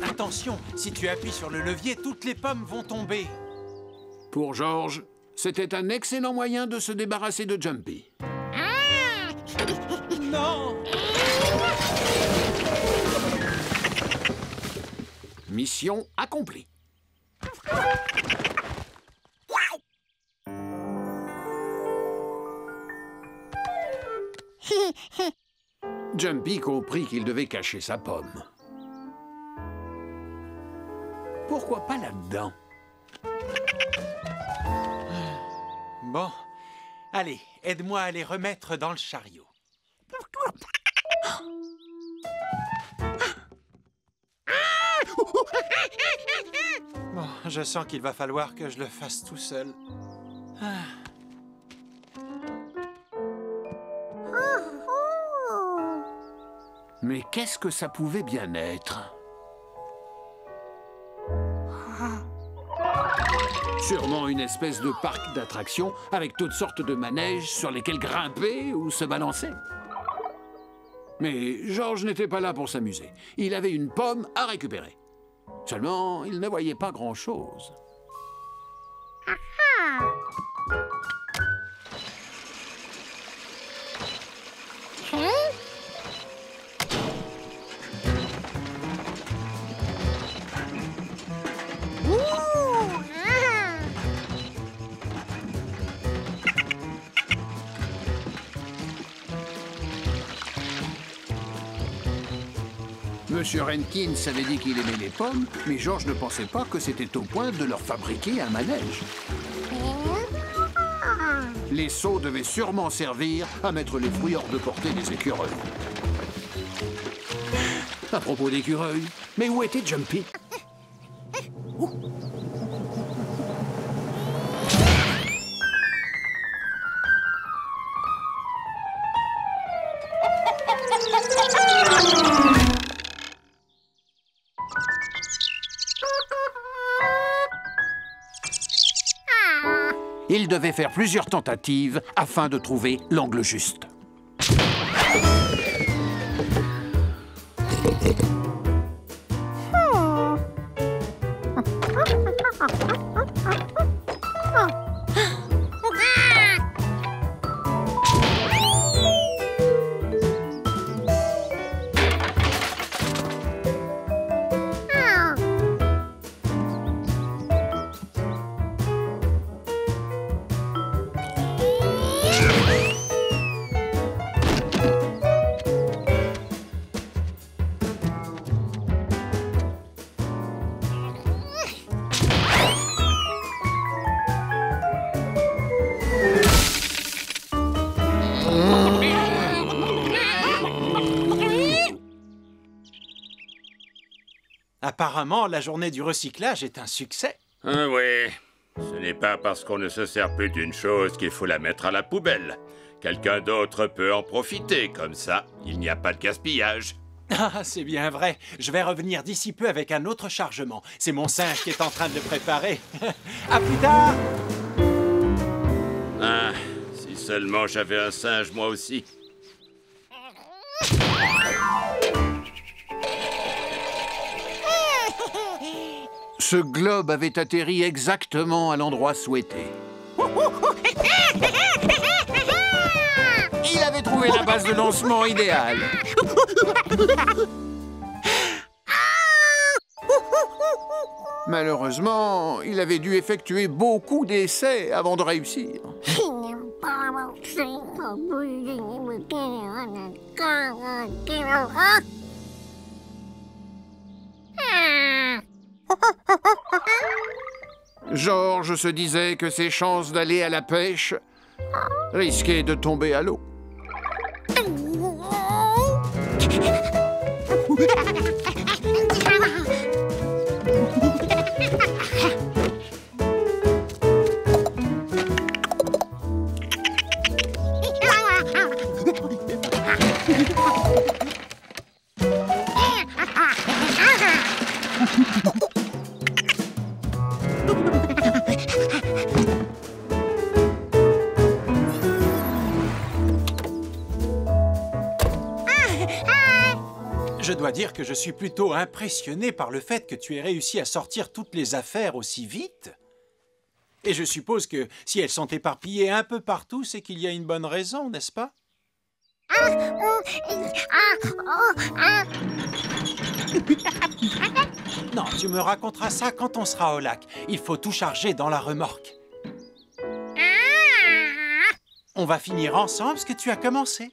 Attention, si tu appuies sur le levier, toutes les pommes vont tomber. Pour George, c'était un excellent moyen de se débarrasser de Jumpy. Non! Mission accomplie. Jumpy comprit qu'il devait cacher sa pomme. Pourquoi pas là-dedans? Bon, allez, aide-moi à les remettre dans le chariot. Bon, je sens qu'il va falloir que je le fasse tout seul. Mais qu'est-ce que ça pouvait bien être? Sûrement une espèce de parc d'attractions avec toutes sortes de manèges sur lesquels grimper ou se balancer. Mais George n'était pas là pour s'amuser. Il avait une pomme à récupérer. Seulement, il ne voyait pas grand-chose. Monsieur Renkins avait dit qu'il aimait les pommes, mais George ne pensait pas que c'était au point de leur fabriquer un manège. Les seaux devaient sûrement servir à mettre les fruits hors de portée des écureuils. À propos d'écureuils, mais où était Jumpy? Il devait faire plusieurs tentatives afin de trouver l'angle juste. Apparemment, la journée du recyclage est un succès. Ah oui, ce n'est pas parce qu'on ne se sert plus d'une chose qu'il faut la mettre à la poubelle. Quelqu'un d'autre peut en profiter, comme ça, il n'y a pas de gaspillage. Ah, c'est bien vrai. Je vais revenir d'ici peu avec un autre chargement. C'est mon singe qui est en train de le préparer. À plus tard! Ah, si seulement j'avais un singe, moi aussi. Ce globe avait atterri exactement à l'endroit souhaité. Il avait trouvé la base de lancement idéale. Malheureusement, il avait dû effectuer beaucoup d'essais avant de réussir. Georges se disait que ses chances d'aller à la pêche risquaient de tomber à l'eau. Je dois dire que je suis plutôt impressionné par le fait que tu aies réussi à sortir toutes les affaires aussi vite. Et je suppose que si elles sont éparpillées un peu partout, c'est qu'il y a une bonne raison, n'est-ce pas? Non, tu me raconteras ça quand on sera au lac. Il faut tout charger dans la remorque. On va finir ensemble ce que tu as commencé.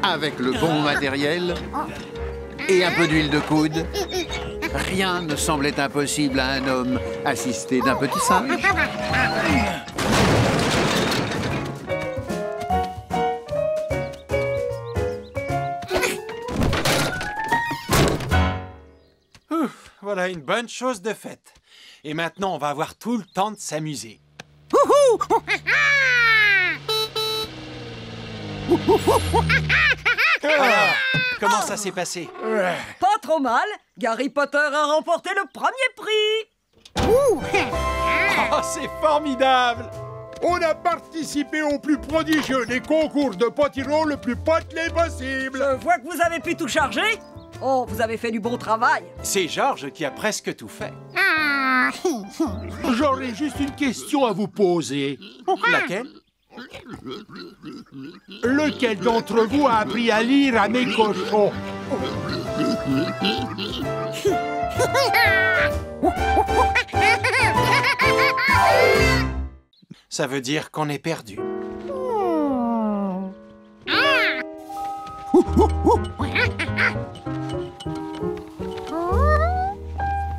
Avec le bon matériel et un peu d'huile de coude, rien ne semblait impossible à un homme assisté d'un petit singe. Ouf, voilà une bonne chose de faite. Et maintenant, on va avoir tout le temps de s'amuser. Alors, comment ça s'est passé? Pas trop mal. Gary Potter a remporté le premier prix. Oh, c'est formidable! On a participé au plus prodigieux des concours de potiron le plus potelé possible. Je vois que vous avez pu tout charger. Oh, vous avez fait du bon travail. C'est Georges qui a presque tout fait. J'aurais juste une question à vous poser. Laquelle? Lequel d'entre vous a appris à lire à mes cochons? Ça veut dire qu'on est perdu.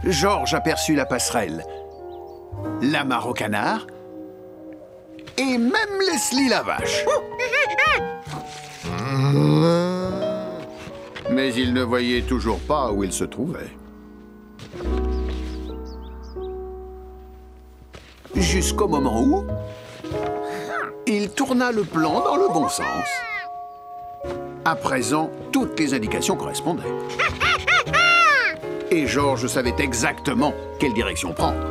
Georges aperçut la passerelle, la mare au canard et même Leslie la vache. Mais il ne voyait toujours pas où il se trouvait. Jusqu'au moment où il tourna le plan dans le bon sens. À présent, toutes les indications correspondaient. Et Georges savait exactement quelle direction prendre.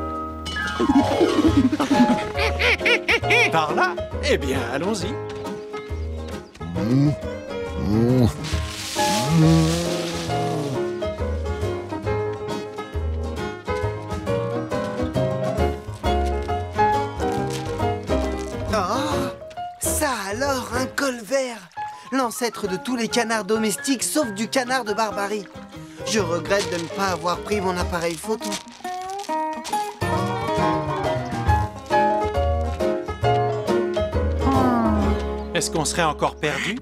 Par là? Eh bien, allons-y. Oh, ça alors, un colvert! L'ancêtre de tous les canards domestiques, sauf du canard de Barbarie. Je regrette de ne pas avoir pris mon appareil photo. Est-ce qu'on serait encore perdu?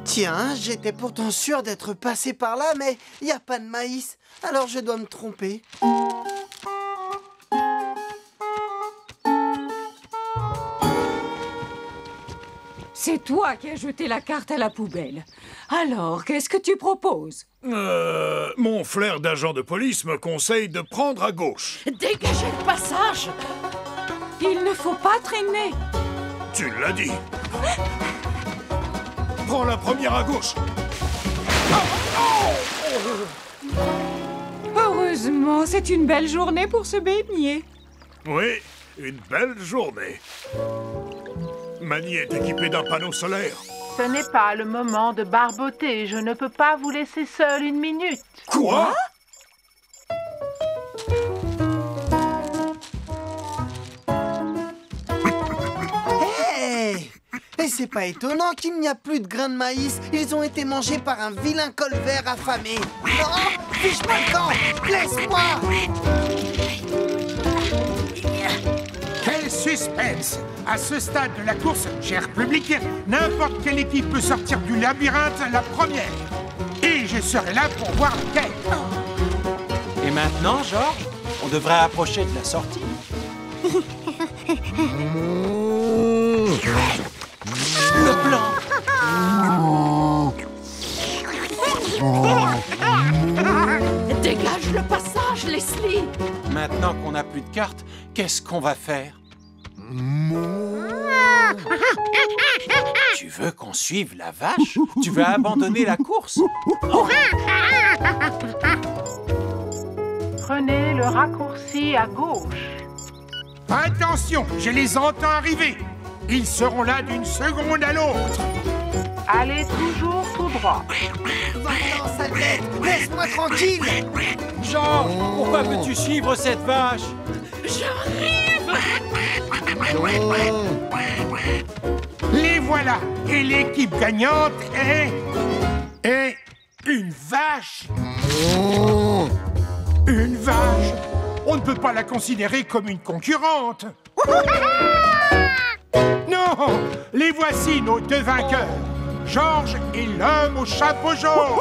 Tiens, j'étais pourtant sûr d'être passé par là, mais il n'y a pas de maïs, alors je dois me tromper. C'est toi qui as jeté la carte à la poubelle. Alors, qu'est-ce que tu proposes? Mon flair d'agent de police me conseille de prendre à gauche. Dégagez le passage! Il ne faut pas traîner. Tu l'as dit. Prends la première à gauche. Heureusement, c'est une belle journée pour se baigner. Oui, une belle journée. Mani est équipée d'un panneau solaire. Ce n'est pas le moment de barboter. Je ne peux pas vous laisser seul une minute. Quoi? Hey! Et c'est pas étonnant qu'il n'y a plus de grains de maïs. Ils ont été mangés par un vilain colvert affamé. Non! Fiche-moi le camp! Laisse-moi! Quel suspense! À ce stade de la course, cher public, n'importe quelle équipe peut sortir du labyrinthe la première. Et je serai là pour voir laquelle. Et maintenant, Georges, on devrait approcher de la sortie. Le plan. Dégage le passage, Leslie. Maintenant qu'on n'a plus de cartes, qu'est-ce qu'on va faire? Tu veux qu'on suive la vache? Tu veux abandonner la course? Oh. Prenez le raccourci à gauche. Attention, je les entends arriver. Ils seront là d'une seconde à l'autre. Allez toujours tout droit. Va-t'en, sale bête! Laisse-moi tranquille! Georges, pourquoi veux-tu suivre cette vache? J'arrive! Les voilà. Et l'équipe gagnante est une vache. Une vache. On ne peut pas la considérer comme une concurrente. Non, les voici nos deux vainqueurs. Georges et l'homme au chapeau jaune.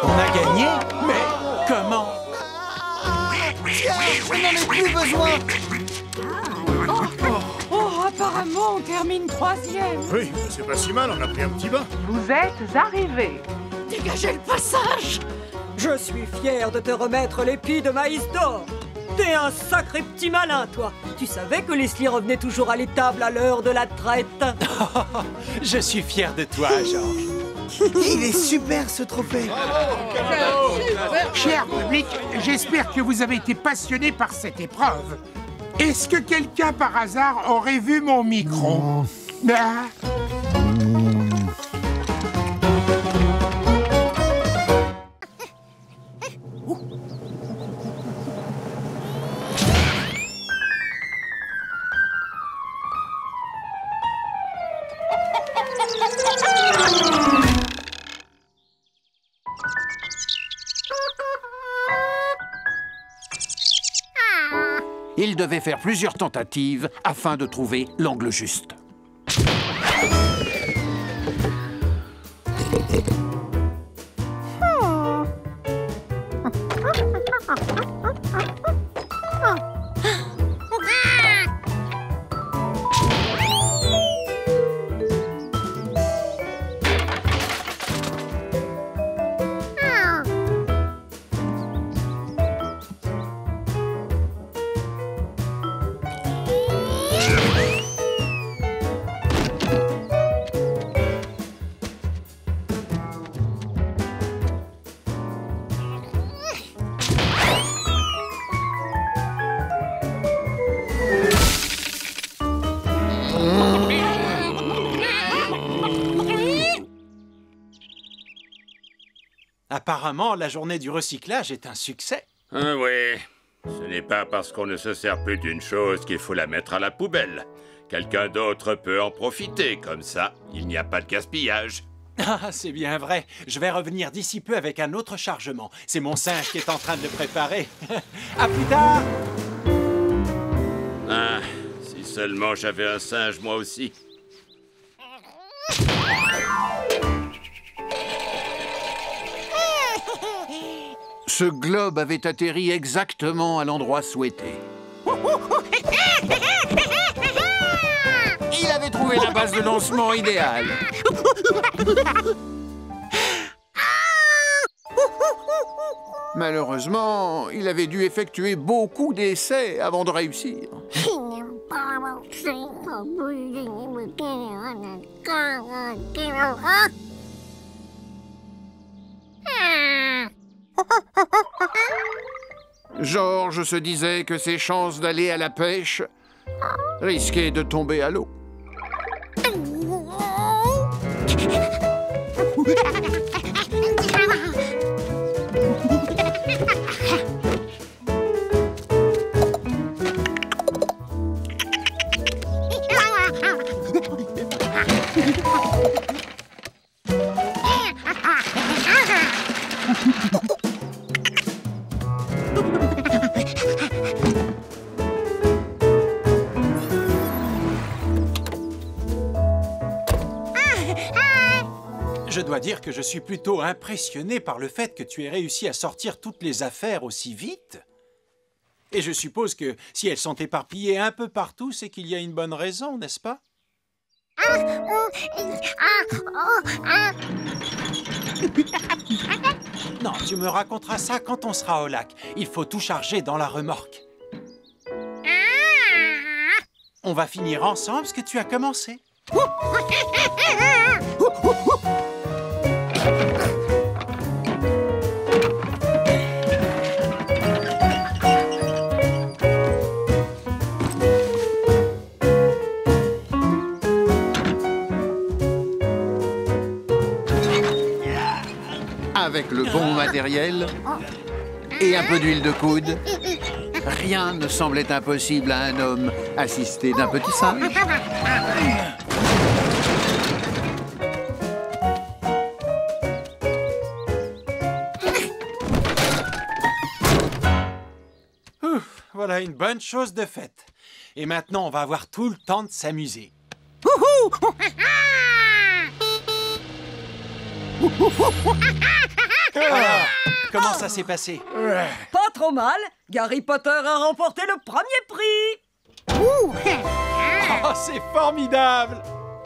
On a gagné? Mais comment? Tiens, je n'en ai plus besoin. Oh, apparemment, on termine 3e. Oui, c'est pas si mal, on a pris un petit bain. Vous êtes arrivés. Dégagez le passage! Je suis fier de te remettre l'épi de maïs d'or. T'es un sacré petit malin, toi. Tu savais que Leslie revenait toujours à l'étable à l'heure de la traite. Je suis fier de toi, Georges. Il est super, ce trophée. Cher public, j'espère que vous avez été passionné par cette épreuve. Est-ce que quelqu'un, par hasard, aurait vu mon micro? Il devait faire plusieurs tentatives afin de trouver l'angle juste. Apparemment, la journée du recyclage est un succès. Ah oui, ce n'est pas parce qu'on ne se sert plus d'une chose qu'il faut la mettre à la poubelle. Quelqu'un d'autre peut en profiter, comme ça, il n'y a pas de gaspillage. Ah, c'est bien vrai. Je vais revenir d'ici peu avec un autre chargement. C'est mon singe qui est en train de le préparer. À plus tard! Ah, si seulement j'avais un singe moi aussi. Ce globe avait atterri exactement à l'endroit souhaité. Il avait trouvé la base de lancement idéale. Malheureusement, il avait dû effectuer beaucoup d'essais avant de réussir. Georges se disait que ses chances d'aller à la pêche risquaient de tomber à l'eau. Je dois dire que je suis plutôt impressionné par le fait que tu aies réussi à sortir toutes les affaires aussi vite. Et je suppose que si elles sont éparpillées un peu partout, c'est qu'il y a une bonne raison, n'est-ce pas? Non, tu me raconteras ça quand on sera au lac. Il faut tout charger dans la remorque. On va finir ensemble ce que tu as commencé. Avec le bon matériel et un peu d'huile de coude, rien ne semblait impossible à un homme assisté d'un petit singe. Ouf, voilà une bonne chose de faite. Et maintenant, on va avoir tout le temps de s'amuser. Ah, comment ça s'est passé? Pas trop mal. Gary Potter a remporté le premier prix. Oh, c'est formidable!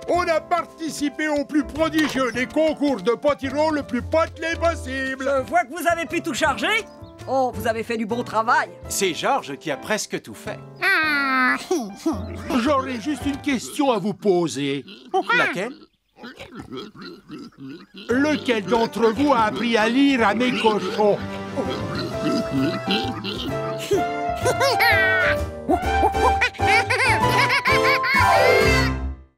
On a participé au plus prodigieux des concours de potiron le plus potelé possible. Je vois que vous avez pu tout charger. Oh, vous avez fait du bon travail. C'est Georges qui a presque tout fait. J'aurais juste une question à vous poser. Laquelle? Lequel d'entre vous a appris à lire à mes cochons?